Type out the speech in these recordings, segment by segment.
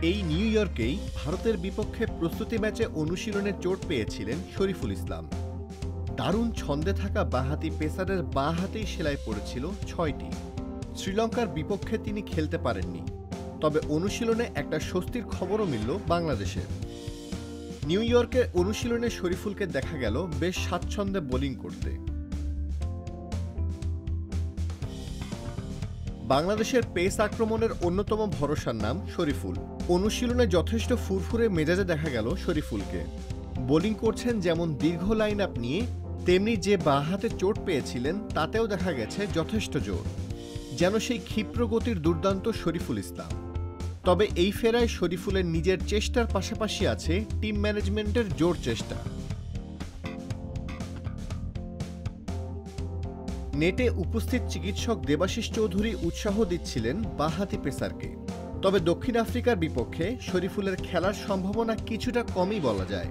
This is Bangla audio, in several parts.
এই নিউ ইয়র্কেই ভারতের বিপক্ষে প্রস্তুতি ম্যাচে অনুশীলনে চোট পেয়েছিলেন শরীফুল ইসলাম। দারুণ ছন্দে থাকা বাঁহাতি পেসারের বাঁ হাতেই সেলাই পড়েছিল ৬টি। শ্রীলঙ্কার বিপক্ষে তিনি খেলতে পারেননি, তবে অনুশীলনে একটা স্বস্তির খবরও মিলল বাংলাদেশের। নিউ ইয়র্কের অনুশীলনে শরীফুলকে দেখা গেল বেশ স্বাচ্ছন্দ্যে বোলিং করতে। বাংলাদেশের পেস আক্রমণের অন্যতম ভরসার নাম শরীফুল। অনুশীলনে যথেষ্ট ফুরফুরে মেজাজে দেখা গেল শরীফুলকে। বোলিং করছেন যেমন দীর্ঘ লাইন আপ নিয়ে, তেমনি যে বাঁ হাতে চোট পেয়েছিলেন তাতেও দেখা গেছে যথেষ্ট জোর, যেন সেই ক্ষিপ্র গতির দুর্দান্ত শরীফুল ইসলাম। তবে এই ফেরায় শরীফুলের নিজের চেষ্টার পাশাপাশি আছে টিম ম্যানেজমেন্টের জোর চেষ্টা। নেটে উপস্থিত চিকিৎসক দেবাশিস চৌধুরী উৎসাহ দিচ্ছিলেন বাঁহাতি পেসারকে। তবে দক্ষিণ আফ্রিকার বিপক্ষে শরীফুলের খেলার সম্ভাবনা কিছুটা কমই বলা যায়।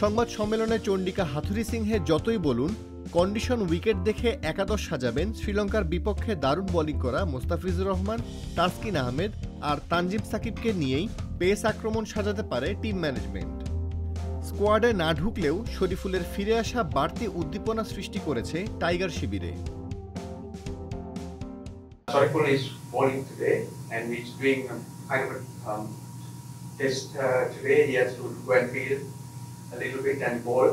সংবাদ সম্মেলনে চন্ডিকা হাথুরি সিংহে যতই বলুন কন্ডিশন উইকেট দেখে একাদশ সাজাবেন শ্রীলঙ্কার বিপক্ষে দারুণ বোলিং করা মোস্তাফিজুর রহমান, তাসকিন আহমেদ আর তানজিম সাকিবকে নিয়েই পেস আক্রমণ সাজাতে পারে টিম ম্যানেজমেন্ট। স্কোয়াডে না ঢুকলেও শরীফুলের ফিরে আসা বাড়তি উদ্দীপনা সৃষ্টি করেছে টাইগার শিবিরে। Soriful is bowling today and he's doing kind of a test today. He has to go and field a little bit and bowl.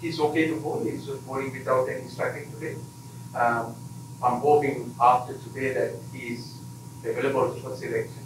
He's okay to bowl. He's just bowling without any striking today. I'm hoping after today that he's available for selection.